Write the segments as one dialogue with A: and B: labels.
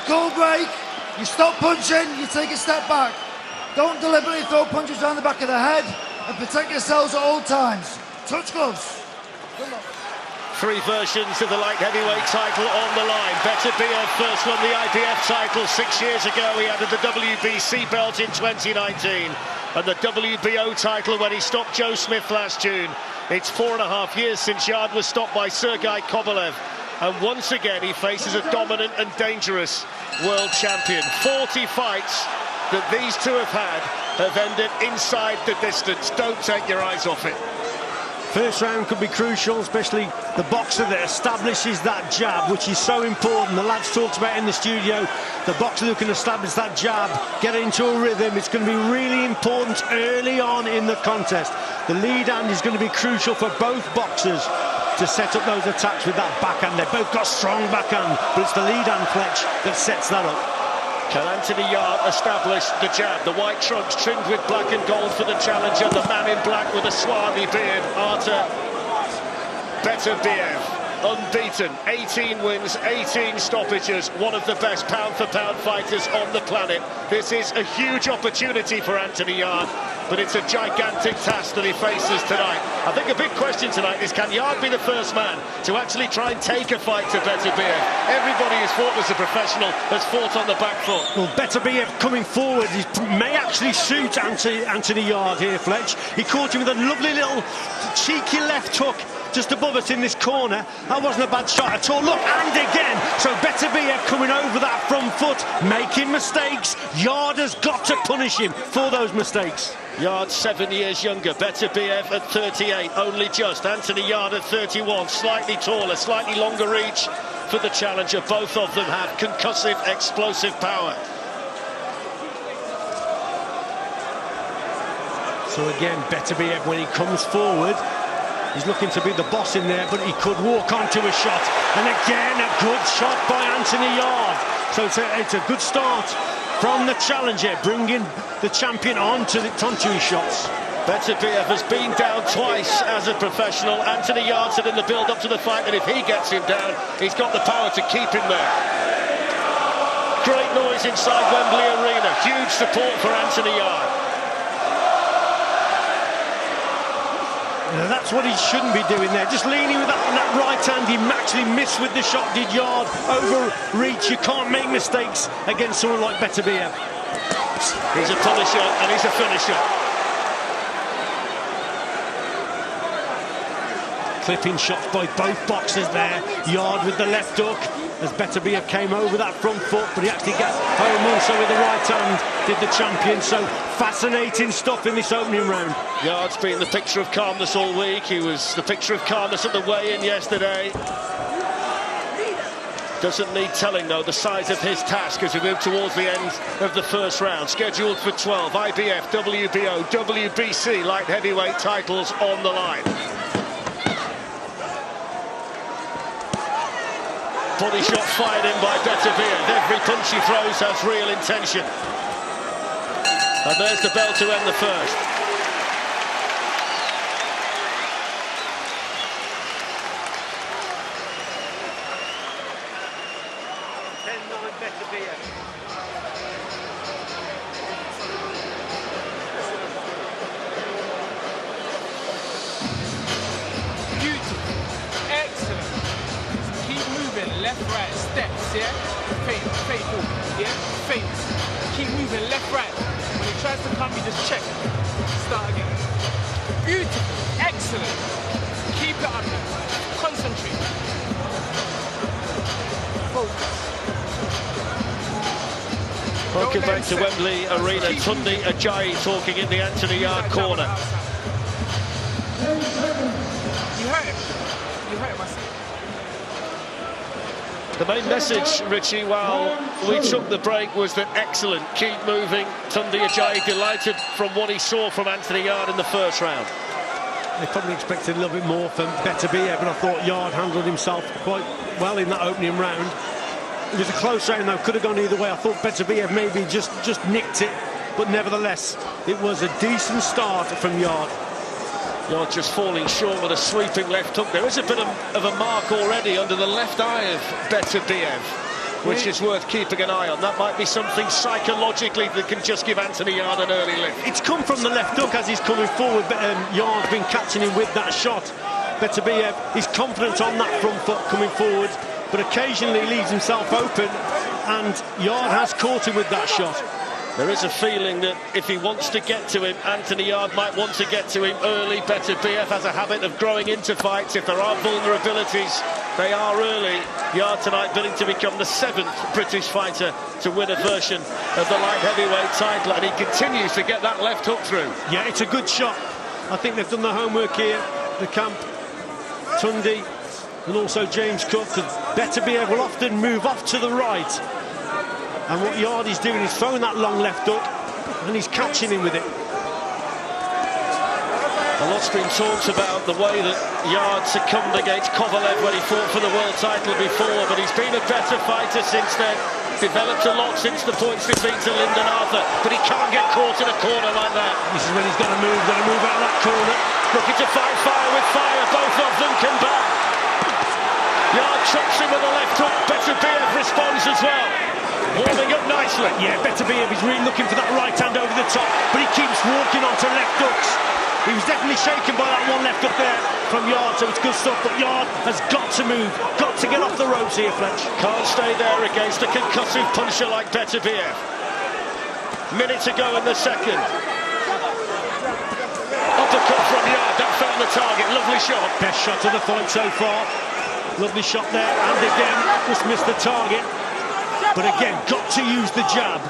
A: cold break, you stop punching, you take a step back. Don't deliberately throw punches around the back of the head and protect yourselves at all times. Touch gloves. Good luck.
B: Three versions of the light heavyweight title on the line. Beterbiev first won the IBF title 6 years ago. He added the WBC belt in 2019 and the WBO title when he stopped Joe Smith last June. It's 4.5 years since Yarde was stopped by Sergei Kovalev. And once again, he faces a dominant and dangerous world champion. 40 fights that these two have ended inside the distance. Don't take your eyes off it.
C: First round could be crucial, especially the boxer that establishes that jab, which is so important. The lads talked about in the studio, the boxer who can establish that jab, get into a rhythm. It's going to be really important early on in the contest. The lead hand is going to be crucial for both boxers to set up those attacks with that backhand. They've both got strong backhand, but it's the lead hand, Fletch, that sets that up.
B: Can Anthony Yarde establish the jab? The white trunks trimmed with black and gold for the challenger. The man in black with a swarthy beard, Artur. Beterbiev, unbeaten, 18 wins, 18 stoppages, one of the best pound-for-pound fighters on the planet. This is a huge opportunity for Anthony Yarde, but it's a gigantic task that he faces tonight. I think a big question tonight is, can Yarde be the first man to actually try and take a fight to Beterbiev? Everybody who's fought as a professional has fought on the back foot.
C: Well, Beterbiev coming forward may actually suit Anthony Yarde here, Fletch. He caught him with a lovely little cheeky left hook just above us in this corner. That wasn't a bad shot at all. Look, and again. So Beterbiev coming over that front foot, making mistakes. Yarde has got to punish him for those mistakes.
B: Yarde 7 years younger, Beterbiev at 38, only just. Anthony Yarde at 31, slightly taller, slightly longer reach for the challenger. Both of them have concussive, explosive power.
C: So again, Beterbiev, when he comes forward, he's looking to be the boss in there, but he could walk onto a shot. And again, a good shot by Anthony Yarde. So it's a good start from the challenger, bringing the champion onto his shots.
B: Beterbiev has been down twice as a professional. Anthony Yarde said in the build-up to the fight that if he gets him down, he's got the power to keep him there. Great noise inside Wembley Arena. Huge support for Anthony Yarde.
C: Now that's what he shouldn't be doing there, just leaning with that right hand. He actually missed with the shot, did Yarde. Overreach, you can't make mistakes against someone like Beterbiev.
B: He's a punisher and he's a finisher.
C: Clipping shots by both boxers there. Yarde with the left hook as Beterbiev came over that front foot, but he actually got home also with the right hand, did the champion. So fascinating stuff in this opening round.
B: Yarde's been the picture of calmness all week. He was the picture of calmness at the weigh-in yesterday. Doesn't need telling, though, the size of his task as we move towards the end of the first round. Scheduled for 12 IBF, WBO, WBC light heavyweight titles on the line. Body shot fired in by Beterbiev. Every punch he throws has real intention. And there's the bell to end the first.
D: Left, right, steps, yeah? Fade forward, yeah? Fades. Keep moving left, right. When he tries to come, you just check. Start again. Beautiful. Excellent. Keep it up. Concentrate. Focus.
B: Welcome back to Wembley Arena. Tunde Ajayi talking in the Anthony Yarde corner.
D: You hurt him. You hurt him, I see.
B: The main message, Richie, while we took the break, was that excellent, keep moving. Tunde Ajayi delighted from what he saw from Anthony Yarde in the first round.
C: They probably expected a little bit more from Beterbiev, but I thought Yarde handled himself quite well in that opening round. It was a close round, though, could have gone either way. I thought Beterbiev maybe just nicked it, but nevertheless, it was a decent start from Yarde.
B: Yarde just falling short with a sweeping left hook. There is a bit of a mark already under the left eye of Beterbiev. which is worth keeping an eye on. That might be something psychologically that can just give Anthony Yarde an early lift.
C: It's come from the left hook as he's coming forward, but Yarde's been catching him with that shot. Beterbiev is confident on that front foot coming forward, but occasionally leaves himself open, and Yarde has caught him with that shot.
B: There is a feeling that if he wants to get to him, Anthony Yarde might want to get to him early. Beterbiev has a habit of growing into fights. If there are vulnerabilities, they are early. Yarde tonight willing to become the 7th British fighter to win a version of the light heavyweight title, and he continues to get that left hook through.
C: Yeah, it's a good shot. I think they've done the homework here, the camp, Tundi, and also James Cook, because Beterbiev will often move off to the right. And what Yarde is doing is throwing that long left hook, and he's catching him with it.
B: A lot's been talked about the way that Yarde succumbed against Kovalev when he fought for the world title before, but he's been a better fighter since then. Developed a lot since the points defeat to Lyndon Arthur, but he can't get caught in a corner like that.
C: This is when he's got to move out of that corner.
B: Looking to fight fire with fire, both of them come back. Yarde chops him with a left hook, Beterbiev responds as well. Warming up nicely.
C: Yeah, Beterbiev is really looking for that right hand over the top, but he keeps walking onto left hooks. He was definitely shaken by that one left hook there from Yarde, so it's good stuff, but Yarde has got to move, got to get off the ropes here, Fletch.
B: Can't stay there against a concussive puncher like Beterbiev. Minute to go in the second. Uppercut from Yarde, that found the target, lovely shot.
C: Best shot of the fight so far. Lovely shot there, and again, just missed the target. But again, got to use the jab.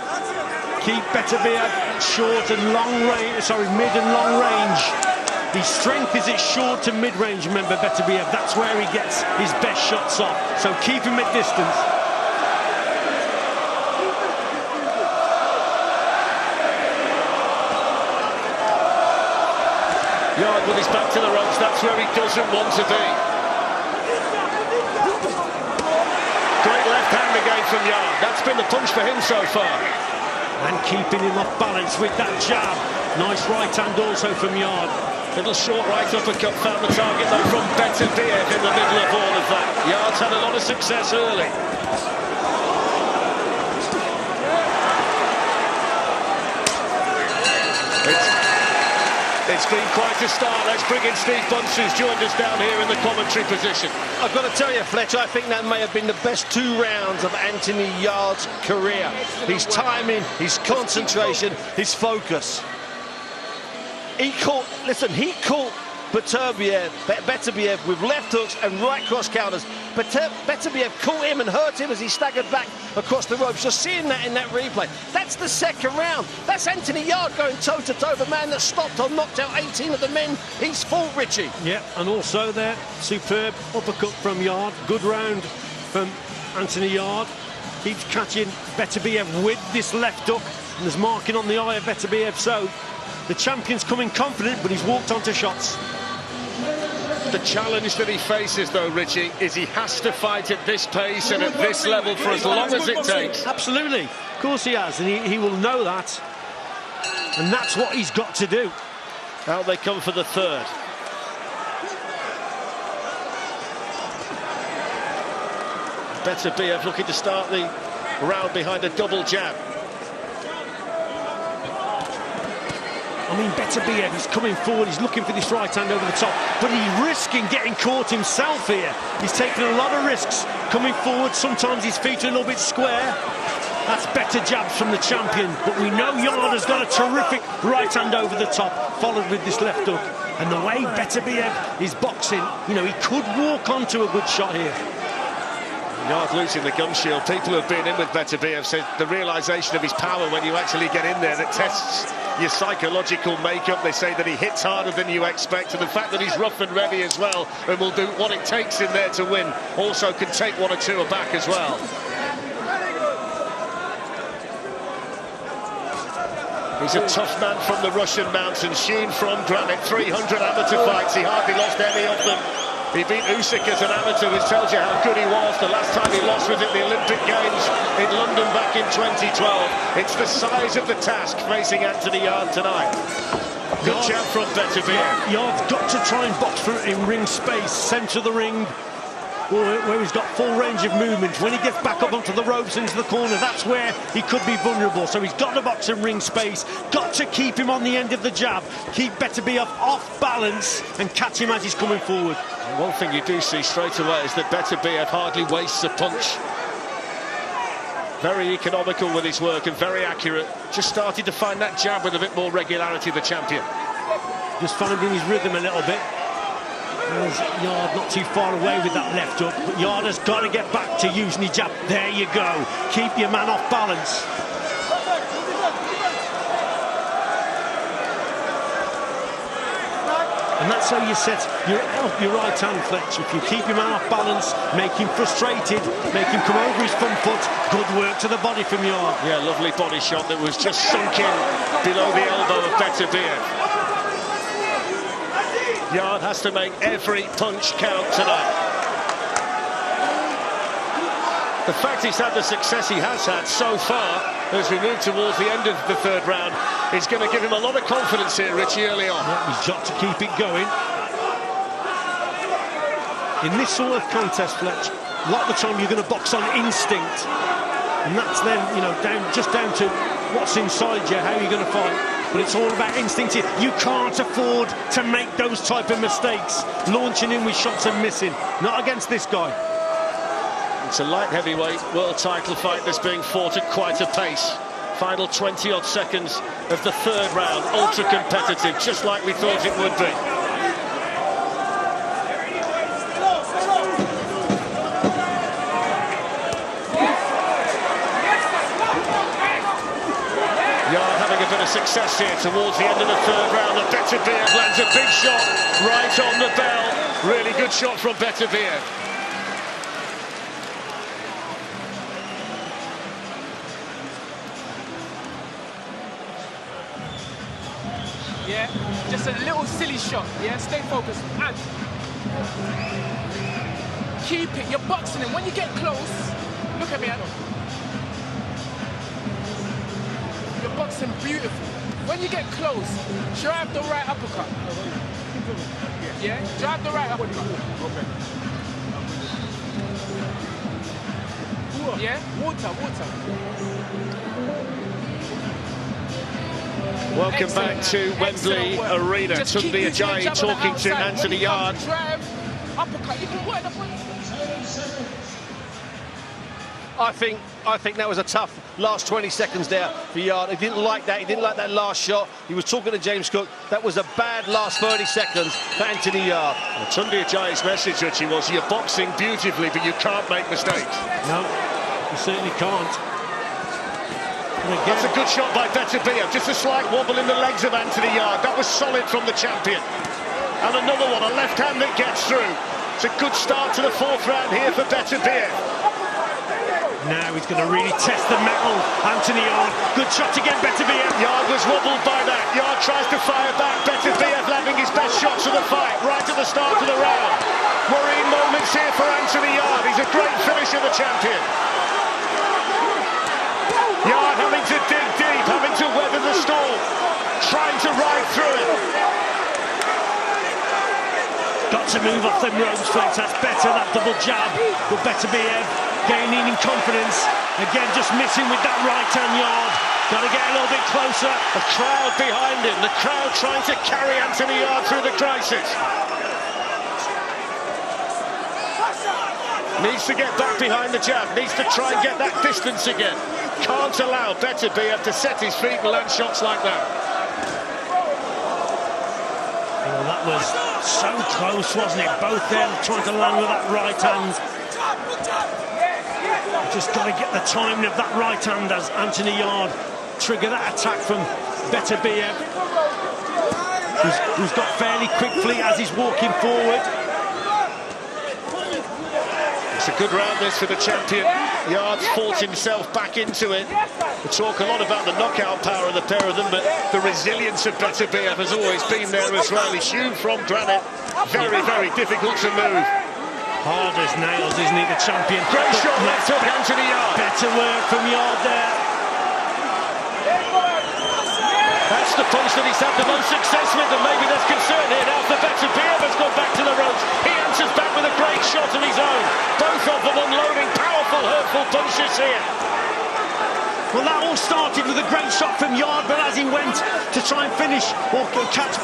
C: Keep Beterbiev short and long range, mid and long range. His strength is at short to mid range, remember, Beterbiev. That's where he gets his best shots off. So keep him at distance.
B: Yarde with his back to the ropes, that's where he doesn't want to be. Great left hand again from Yarde. That's been the punch for him so far.
C: And keeping him off balance with that jab. Nice right hand also from Yarde.
B: Little short right uppercut found the target though from Beterbiev in the middle of all of that. Yarde's had a lot of success early. It's been quite a start. Let's bring in Steve Bunce, who's joined us down here in the commentary position.
E: I've got to tell you, Fletcher, I think that may have been the best 2 rounds of Anthony Yarde's career. His timing, his concentration, his focus. He caught Beterbiev with left hooks and right cross counters. But Beterbiev caught him and hurt him as he staggered back across the ropes. You're seeing that in that replay. That's the second round. That's Anthony Yarde going toe-to-toe. The man that stopped or knocked out 18 of the men he's fought, Richie.
C: Yeah, and also there, superb uppercut from Yarde. Good round from Anthony Yarde. Keeps catching Beterbiev with this left hook. And there's marking on the eye of Beterbiev. So the champion's coming confident, but he's walked onto shots.
B: The challenge that he faces, though, Richie, is he has to fight at this pace and at this level for as long as it takes.
C: Absolutely. Of course he has, and he will know that. And that's what he's got to do.
B: Out they come for the third. Beterbiev looking to start the round behind a double jab.
C: I mean, Beterbiev is coming forward, he's looking for this right hand over the top, but he's risking getting caught himself here. He's taking a lot of risks coming forward. Sometimes his feet are a little bit square. That's better jabs from the champion, but we know Yarde has got a terrific right hand over the top, followed with this left hook. And the way Beterbiev is boxing, you know, he could walk onto a good shot here.
B: Yarde losing the gum shield. People who have been in with Beterbiev said the realisation of his power when you actually get in there, that tests your psychological makeup. They say that he hits harder than you expect, and the fact that he's rough and ready as well and will do what it takes in there to win, also can take 1 or 2 aback as well. He's a tough man from the Russian mountains, hewn from granite. 300 amateur fights, he hardly lost any of them. He beat Usyk as an amateur, which tells you how good he was. The last time he lost was at the Olympic Games in London back in 2012. It's the size of the task facing Anthony Yarde tonight. Good jab from Beterbiev.
C: Yarde's got to try and box for it in ring space, centre of the ring. where he's got full range of movement. When he gets back up onto the ropes into the corner, that's where he could be vulnerable. So he's got the boxing ring space, got to keep him on the end of the jab, keep Beterbiev off balance and catch him as he's coming forward.
B: One thing you do see straight away is that Beterbiev hardly wastes a punch. Very economical with his work and very accurate. Just started to find that jab with a bit more regularity, the champion.
C: Just finding his rhythm a little bit. There's Yarde not too far away with that left hook, but Yarde has got to get back to using his jab. There you go. Keep your man off balance. And that's how you set your right hand, Fletch. If you keep your man off balance, make him frustrated, make him come over his front foot, good work to the body from Yarde.
B: Yeah, lovely body shot that was just sunk in below the elbow of Beterbiev. Yarde has to make every punch count tonight. The fact he's had the success he has had so far as we move towards the end of the third round is going to give him a lot of confidence here, Richie, early on.
C: Yeah, he's got to keep it going. In this sort of contest, Fletch, a lot of the time you're going to box on instinct, and that's then, you know, just down to what's inside you, how you're going to fight. But it's all about instinct. You can't afford to make those type of mistakes, launching in with shots and missing. Not against this guy.
B: It's a light heavyweight world title fight that's being fought at quite a pace. Final 20-odd seconds of the third round, ultra competitive, just like we thought it would be. Yarde having a bit of success here towards the end of the third round. And Beterbiev lands a big shot right on the bell. Really good shot from Beterbiev.
D: Yeah, just a little silly shot. Yeah, stay focused and keep it. You're boxing him. When you get close, look at me, Artur. You're boxing beautiful. When you get close, drive the right uppercut. Yeah, drive the right uppercut. Yeah, water.
B: Welcome back to Wembley Arena. Tunde Ajayi talking to Anthony Yarde.
E: I think that was a tough last 20 seconds there for Yarde. He didn't like that. He didn't like that last shot. He was talking to James Cook. That was a bad last 30 seconds for Anthony Yarde.
B: Well, Tunde Ajayi's message, Richie, was you're boxing beautifully, but you can't make mistakes.
C: No, you certainly can't.
B: That's a good shot by Beterbiev. Just a slight wobble in the legs of Anthony Yarde. That was solid from the champion. And another one, a left hand that gets through. It's a good start to the fourth round here for Beterbiev.
C: Now he's going to really test the metal. Anthony Yarde, good shot again, Beterbiev.
B: Yarde was wobbled by that. Yarde tries to fire back. Beterbiev landing his best shots of the fight right at the start of the round. Worrying moments here for Anthony Yarde. He's a great finisher, the champion. Yarde having to dig deep, having to weather the storm, trying to ride through it.
C: Got to move off them ropes, Flex. That's better, that double jab. But Beterbiev gaining in confidence. Again, just missing with that right hand, Yarde. Got to get a little bit closer.
B: A crowd behind him, the crowd trying to carry Anthony Yarde through the crisis. Needs to get back behind the jab, needs to try and get that distance again. Can't allow Beterbiev to set his feet and land shots like that.
C: Well, that was so close, wasn't it? Both them trying to land with that right hand. Just got to get the timing of that right hand as Anthony Yarde trigger that attack from Beterbiev, who's got fairly quick feet as he's walking forward.
B: It's a good round this for the champion. Yarde's fought himself back into it. We talk a lot about the knockout power of the pair of them, but the resilience of Beterbiev has always been there as well. He's hewn from granite. Very, very difficult to move.
C: Hard as nails, isn't he, the champion?
B: Great shot left up Anthony Yarde.
C: Better work from Yarde there.
B: That's the punch that he's had the most success with, and maybe there's concern here now for Beterbiev. Has gone back to the ropes. He answers back with a great shot of his own. Both of them unloading powerful, hurtful punches here.
C: Well, that all started with a great shot from Yarde, but as he went to try and finish or catch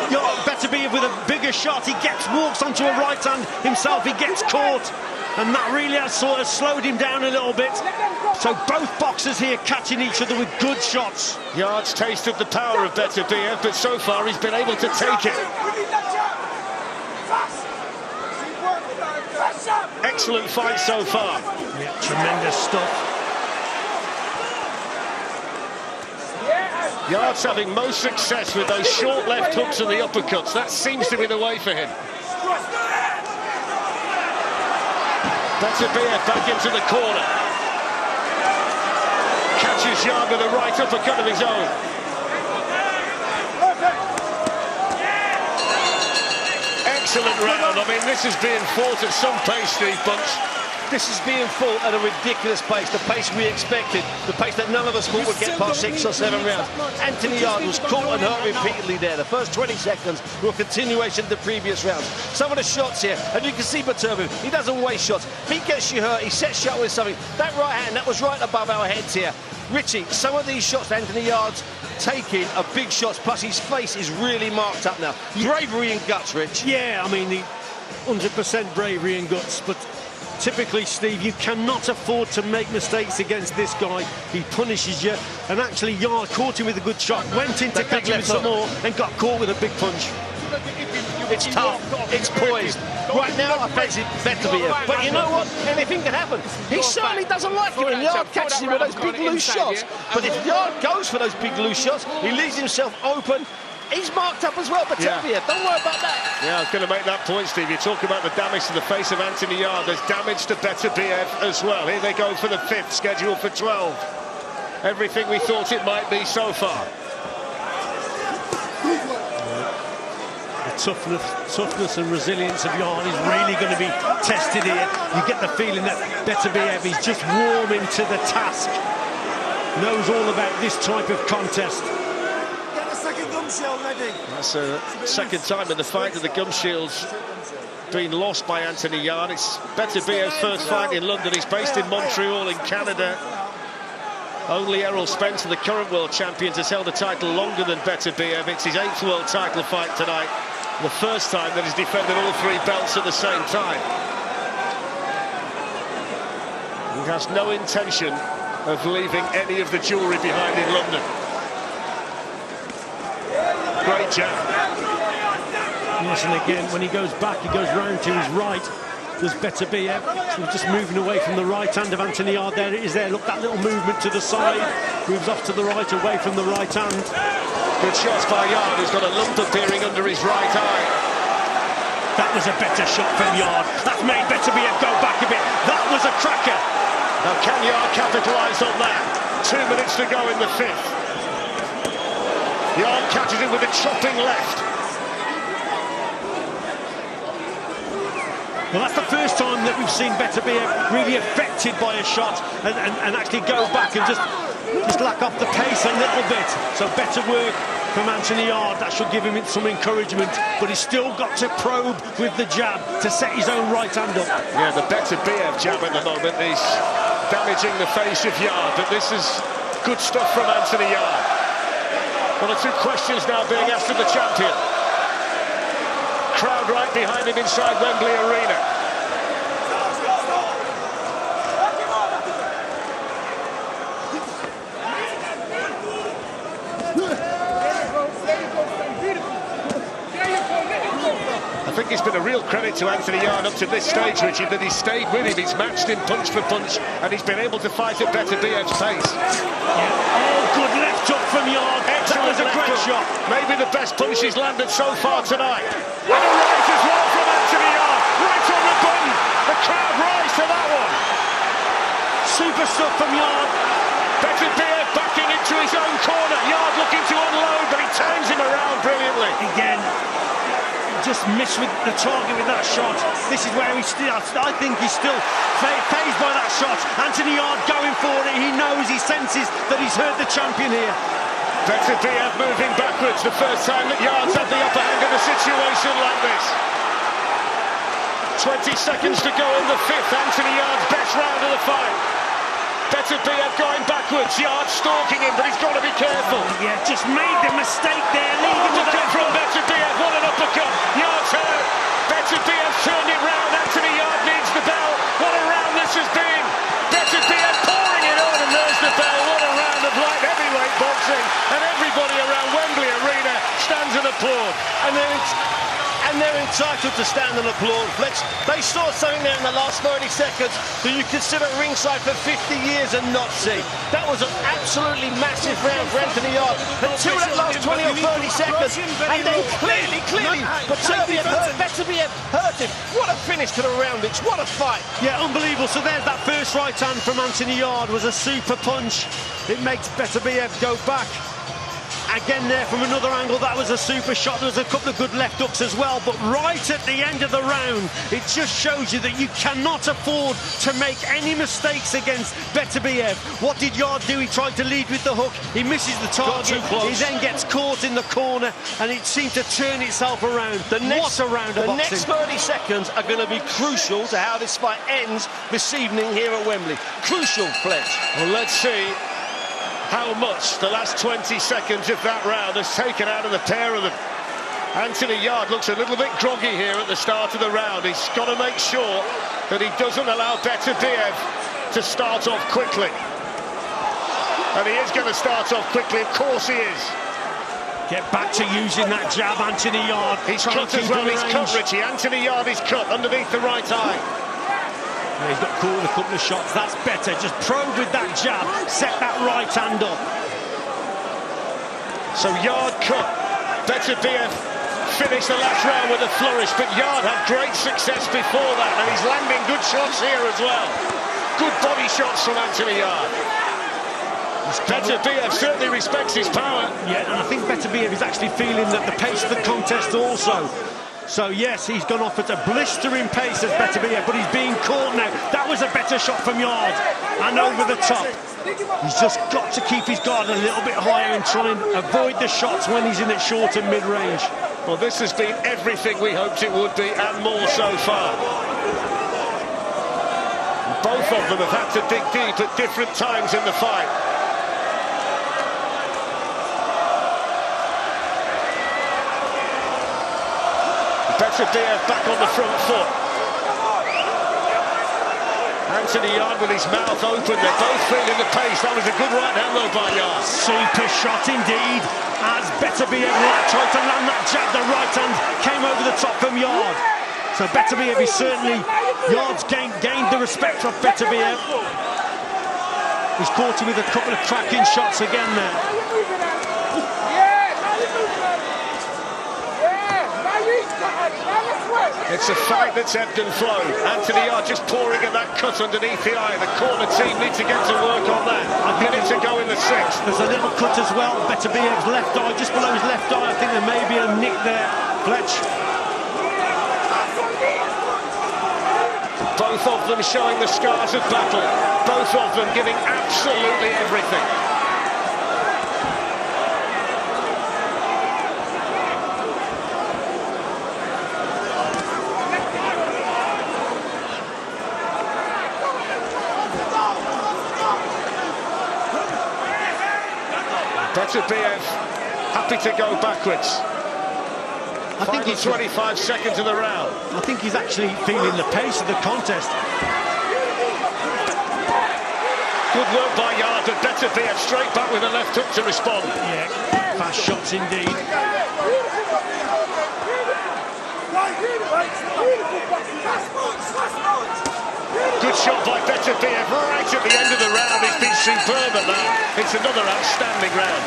C: Beterbiev with a bigger shot, he walks onto a right hand himself, he gets caught, and that really has sort of slowed him down a little bit. So both boxers here catching each other with good shots.
B: Yarde's tasted the power of Beterbiev, but so far he's been able to take it. Excellent fight so far.
C: Yeah, tremendous stuff.
B: Yarde's having most success with those short left hooks and the uppercuts. That seems to be the way for him. Beterbiev back into the corner. Catches Yarde with a right uppercut of his own. Excellent round. I mean, this is being fought at some pace, Steve Bunce.
E: This is being fought at a ridiculous pace, the pace we expected, the pace that none of us thought would get past 6 or 7 rounds. Anthony Yarde was caught and hurt repeatedly there. The first 20 seconds were a continuation of the previous rounds. Some of the shots here, and you can see Beterbiev, he doesn't waste shots. If he gets you hurt, he sets you up with something. That right hand, that was right above our heads here. Richie, some of these shots Anthony Yarde's taking are big shots, plus his face is really marked up now. Bravery and guts, Rich.
C: Yeah, I mean, the 100% bravery and guts, but typically, Steve, you cannot afford to make mistakes against this guy. He punishes you, and actually Yarde caught him with a good shot, went in to catch him with some more, and got caught with a big punch.
E: It's tough, it's poised. Right now, I fancy Beterbiev, but you know what? Anything can happen. He certainly doesn't like it when Yarde catches him with those big loose shots. But if Yarde goes for those big loose shots, he leaves himself open. He's marked up as well, Beterbiev. Don't worry about that.
B: Yeah, I was going to make that point, Steve. You talk about the damage to the face of Anthony Yarde. There's damage to Beterbiev as well. Here they go for the 5th, scheduled for 12. Everything we thought it might be so far.
C: The toughness and resilience of Yarde is really going to be tested here. You get the feeling that Beterbiev is just warming to the task. Knows all about this type of contest.
B: That's a second time in the fight that the gum shield's been lost by Anthony Yarde. It's Beterbiev's first fight in London. He's based in Montreal in Canada. Only Errol Spence, the current world champion, has held a title longer than Beterbiev. It's his 8th world title fight tonight. The first time that he's defended all 3 belts at the same time. He has no intention of leaving any of the jewellery behind in London. Great jab.
C: Yes, and again, when he goes back, he goes round to his right. There's Beterbiev, so just moving away from the right hand of Anthony Yarde. There it is there. Look, that little movement to the side. Moves off to the right, away from the right hand.
B: Good shots by Yarde, who's got a lump appearing under his right eye.
C: That was a better shot from Yarde. That's made Beterbiev go back a bit. That was a cracker.
B: Now, can Yarde capitalise on that? 2 minutes to go in the 5th. Yarde catches him with a chopping left.
C: Well, that's the first time that we've seen Beterbiev really affected by a shot and actually go back and just lack off the pace a little bit. So better work from Anthony Yarde. That should give him some encouragement, but he's still got to probe with the jab to set his own right hand up.
B: Yeah, the Beterbiev jab at the moment is damaging the face of Yarde, but this is good stuff from Anthony Yarde. 1 or 2 questions now being asked of the champion. Crowd right behind him inside Wembley Arena. I think it's been a real credit to Anthony Yarde up to this stage, Richie, that he's stayed with him. He's matched him punch for punch, and he's been able to fight at Beterbiev's pace.
C: Yeah. Oh, good left hook from Yarde. That was a great shot.
B: Maybe the best punch he's landed so far tonight. And a right as well from Anthony Yarde. Right on the button. The crowd rise to that one.
C: Super stuff from Yarde.
B: Beterbiev backing into his own corner. Yarde looking to unload, but he turns him around brilliantly.
C: Again, just missed with the target with that shot. This is where he's still, I think he's still fazed by that shot. Anthony Yarde going for it. He knows, he senses that he's hurt the champion here.
B: Beterbiev moving backwards, the first time that Yarde's had the upper hand in a situation like this. 20 seconds to go in the fifth. Anthony Yarde's best round of the fight. Beterbiev going backwards, Yarde stalking him, but he's got to be careful.
C: Yeah, just made the mistake there.
B: Uppercut from Beterbiev, what an uppercut. Yarde's hurt. Beterbiev turned it round. Anthony Yarde needs the bell. What a round this has been. Beterbiev pouring it on, and there's the bell. What a round of light heavyweight boxing. And everybody around Wembley Arena stands and applaud.
E: And they're entitled to stand and applaud. They saw something there in the last 30 seconds that you could sit at ringside for 50 years and not see. That was an absolutely massive round for Anthony Yarde. Until that last 20 or 30 seconds, and then clearly, Beterbiev hurt him. What a finish to the round, Mitch. What a fight.
C: Yeah, unbelievable. So there's that first right hand from Anthony Yarde, was a super punch. It makes Beterbiev go back. Again there from another angle, that was a super shot. There was a couple of good left hooks as well, but right at the end of the round, it just shows you that you cannot afford to make any mistakes against Beterbiev. What did Yarde do? He tried to lead with the hook, he misses the target, he then gets caught in the corner, and it seemed to turn itself around. What a round of boxing.
E: The next 30 seconds are going to be crucial to how this fight ends this evening here at Wembley. Crucial, Fletch.
B: Well, let's see how much the last 20 seconds of that round has taken out of the pair of them. Anthony Yarde looks a little bit groggy here at the start of the round. He's got to make sure that he doesn't allow Beterbiev to start off quickly. And he is going to start off quickly, of course he is.
C: Get back to using that jab, Anthony Yarde.
B: He's cut as well, he's cut, Richie. Anthony Yarde is cut underneath the right eye.
C: Yeah, he's got caught with a couple of shots. That's better. Just probe with that jab. Set that right hand up.
B: So Yarde cut. Beterbiev finished the last round with a flourish, but Yarde had great success before that, and he's landing good shots here as well. Good body shots from Anthony Yarde. Beterbiev certainly respects his power.
C: Yeah, and I think Beterbiev is actually feeling that the pace of the contest also. So yes, he's gone off at a blistering pace as Beterbiev, but he's being caught now. That was a better shot from Yarde, and over the top. He's just got to keep his guard a little bit higher and try and avoid the shots when he's in at short and mid-range.
B: Well, this has been everything we hoped it would be, and more so far. Both of them have had to dig deep at different times in the fight. Beterbiev back on the front foot. Anthony Yarde with his mouth open. They're both feeling the pace. That was a good right hand though by Yarde.
C: Super shot indeed. As Beterbiev tried to land that jab, the right hand came over the top from Yarde. So Beterbiev is certainly, Yarde's gained the respect of Beterbiev. He's caught him with a couple of cracking shots again there.
B: It's a fight that's ebbed and flowed. Anthony Yarde just pouring at that cut underneath the eye. The corner team need to get to work on that. A minute to go in the sixth.
C: There's a little cut as well. Beterbiev's left eye, just below his left eye. I think there may be a nick there, Fletch.
B: Both of them showing the scars of battle. Both of them giving absolutely everything. Beterbiev happy to go backwards.
C: I think
B: he's 25 seconds of the round.
C: I think he's actually feeling the pace of the contest.
B: Good work by Yarde, but Beterbiev straight back with a left hook to respond.
C: Yeah, fast shots indeed.
B: Good shot by Beterbiev right at the end of the round. He's been superb at that. It's another outstanding round.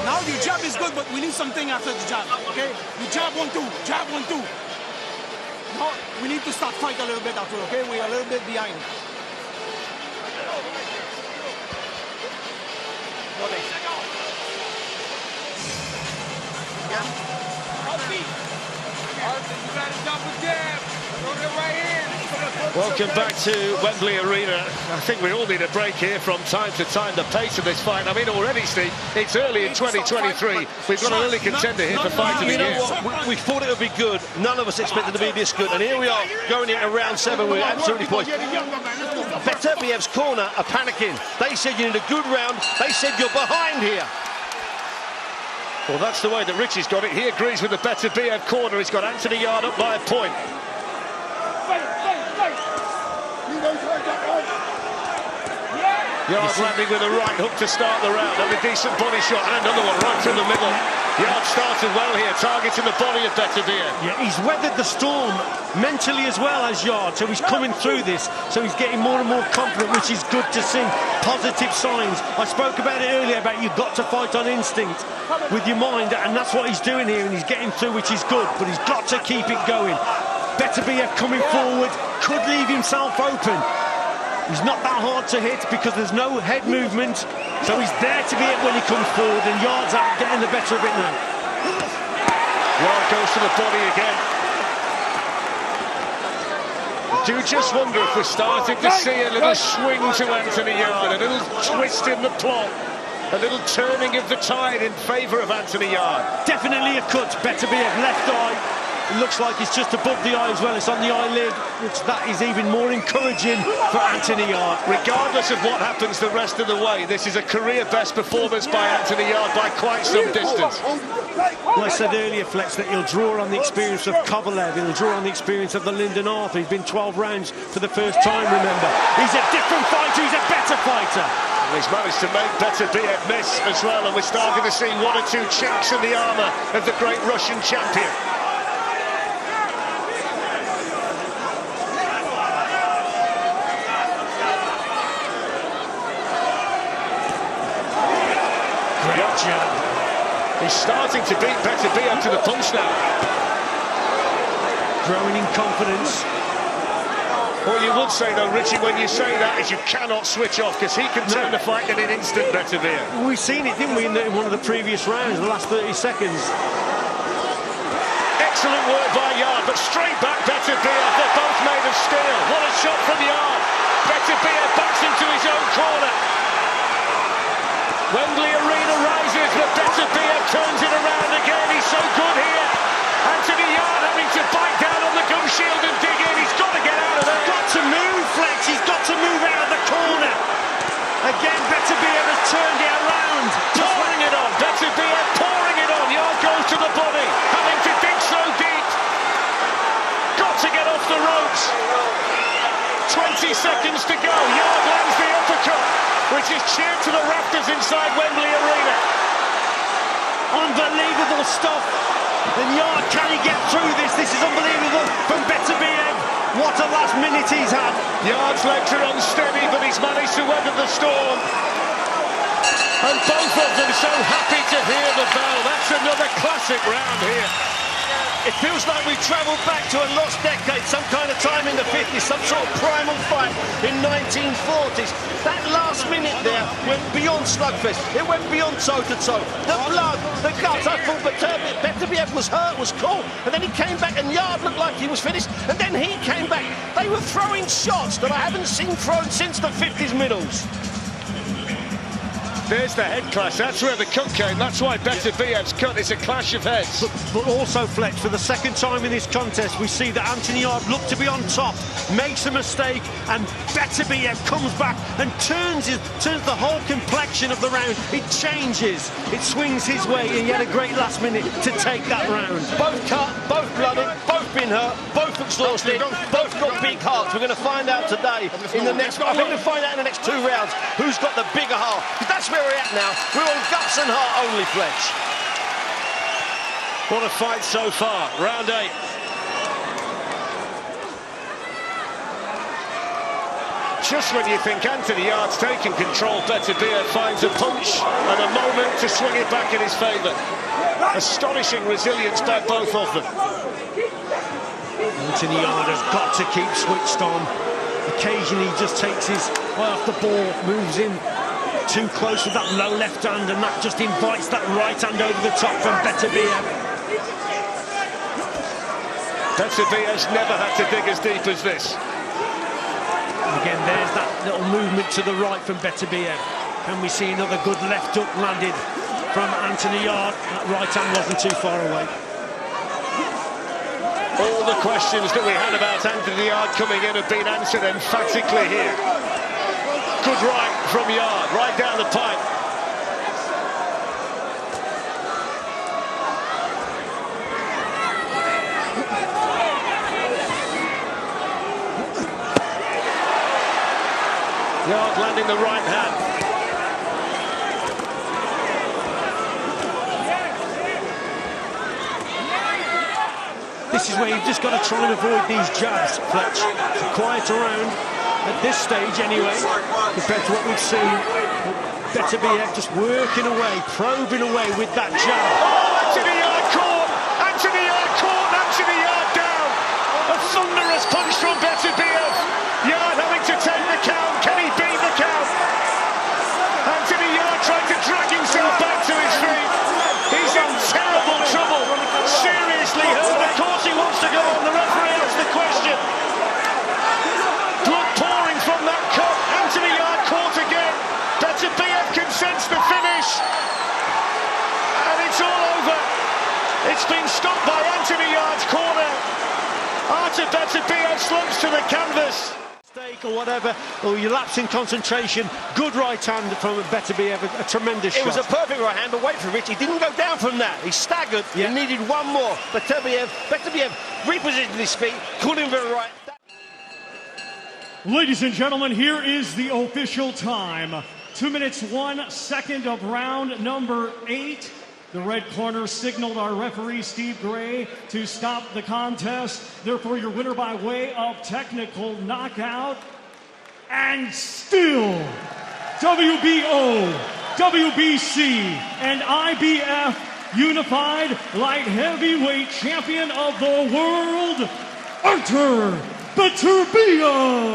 F: Now your jab is good, but we need something after the jab, okay? You jab 1-2, jab 1-2. Now we need to start fight a little bit after, okay? We are a little bit behind. again.
D: Artur, you gotta double jab. Throw the right hand.
B: Welcome back to Wembley Arena. I think we all need a break here from time to time. The pace of this fight. I mean, already, Steve, it's early in 2023. We've got an early contender here for Fight of the Year.
E: We thought it would be good. None of us expected to be this good. And here we are, going into round 7. We're absolutely poised. Beterbiev's corner are panicking. They said you need a good round. They said you're behind here.
B: Well, that's the way that Richie's got it. He agrees with the Beterbiev corner. He's got Anthony Yarde up by a point. Yarde landing with a right hook to start the round, and a decent body shot, and another one right through the middle. Yarde started well here, targeting the body of Beterbiev.
C: Yeah, he's weathered the storm mentally as well as Yarde, so he's coming through this, so he's getting more and more confident, which is good to see. Positive signs. I spoke about it earlier, about you've got to fight on instinct with your mind, and that's what he's doing here, and he's getting through, which is good, but he's got to keep it going. Beterbiev coming forward, could leave himself open. He's not that hard to hit because there's no head movement, so he's there to be hit when he comes forward, and Yarde's out getting the better of it now.
B: Yarde goes to the body again. I do just wonder if we're starting to see a little swing to Anthony Yarde, a little twist in the plot, a little turning of the tide in favour of Anthony Yarde.
C: Definitely a cut. Beterbiev left eye. It looks like it's just above the eye as well. It's on the eyelid, which that is even more encouraging for Anthony Yarde.
B: Regardless of what happens the rest of the way, this is a career best performance by Anthony Yarde by quite some distance.
C: Well, I said earlier, Flex, that he'll draw on the experience of Kovalev, he'll draw on the experience of the Lyndon Arthur. He's been 12 rounds for the first time, remember. He's a different fighter, he's a better fighter.
B: He's managed to make Beterbiev miss as well, and we're starting to see one or two chinks in the armour of the great Russian champion.
C: Great jab.
B: He's starting to beat Beterbiev to the punch now.
C: Growing in confidence.
B: What you would say, though, Richie, when you say that, is you cannot switch off, because he can turn the fight in an instant, Beterbiev.
C: We've seen it, didn't we, in one of the previous rounds, the last 30 seconds.
B: Excellent work by Yarde, but straight back Beterbiev. They're both made of steel. What a shot from Yarde. Beterbiev backs into his own corner. Wembley Arena rises, but Beterbiev turns it around again. He's so good here. Anthony Yarde having to bite down on the gum shield and dig in. He's got to get out of there.
C: Got to move, Flex. He's got to move out of the corner. Again, Beterbiev has turned it around.
B: Pouring it on. Beterbiev pouring it on. Yarde goes to the body, having to dig so deep. Got to get off the ropes. 20 seconds to go. Yarde lands the uppercut, which is cheered to the rafters inside Wembley Arena.
C: Unbelievable stuff. And Yarde, can he get through this? This is unbelievable from Beterbiev. What a last minute he's had.
B: Yarde's legs are unsteady, but he's managed to weather the storm. And both of them so happy to hear the bell. That's another classic round here.
E: It feels like we've travelled back to a lost decade, some kind of time in the 50s, some sort of primal fight in 1940s. That last minute there went beyond slugfest. It went beyond toe-to-toe. The blood, the guts. I thought Beterbiev was hurt, was cool, and then he came back and Yarde looked like he was finished, and then he came back. They were throwing shots that I haven't seen thrown since the 50s middles.
B: There's the head clash. That's where the cut came. That's why Beterbiev's cut is a clash of heads.
C: But also, Flex, for the second time in this contest, we see that Anthony Yarde looked to be on top, makes a mistake, and Beterbiev comes back and turns the whole complexion of the round. It changes. It swings his way, and he had a great last minute to take that round.
E: Both cut, both blooded, both been hurt, both exhausted, both got big hearts. We're going to find out today in the next. I think we'll find out in the next 2 rounds who's got the bigger heart. That's where we're at now. We're on guts and heart only, Fletch.
B: What a fight so far. Round 8. Just when you think Anthony Yarde's taking control, Beterbiev finds a punch and a moment to swing it back in his favour. Astonishing resilience by both of them.
C: Anthony Yarde has got to keep switched on. Occasionally he just takes his eye off the ball, moves in too close with that low left hand, and that just invites that right hand over the top from Beterbiev.
B: Beterbiev's never had to dig as deep as this.
C: Again, there's that little movement to the right from Beterbiev. Can we see another good left hook landed from Anthony Yarde? That right hand wasn't too far away.
B: All the questions that we had about Anthony Yarde coming in have been answered emphatically here. Good right from Yarde, right down the pipe. Yarde landing the right hand.
C: This is where you've just got to try and avoid these jabs, Fletch. It's a quieter round at this stage anyway, compared to what we've seen. Beterbiev just working away, probing away with that jab.
B: Oh, Anthony Yarde caught! Anthony Yarde caught! Anthony Yarde down! A thunderous punch from Beterbiev. Yarde having to take the count. Can he beat the count? Anthony Yarde trying to drag himself back to his feet. He's in terrible trouble. Seriously hurt. Of course he wants to go on. The referee asks the question. Blood pouring from that cut. Anthony Yarde caught again. Beterbiev can sense the finish. And it's all over. It's been stopped by Anthony Yarde's corner. Artur Beterbiev slumps to the canvas.
C: Mistake or whatever, or you lapse in concentration. Good right hand from Beterbiev, a tremendous shot.
E: It was a perfect right hand, but wait for it. He didn't go down from that. He staggered.
C: Yeah.
E: He needed one more. Beterbiev repositioned his feet, caught him very right.
G: Ladies and gentlemen, here is the official time. 2 minutes, 1 second of round number 8. The red corner signaled our referee, Steve Gray, to stop the contest. Therefore, your winner by way of technical knockout. And still, WBO, WBC, and IBF Unified Light Heavyweight Champion of the World, Artur Beterbiev.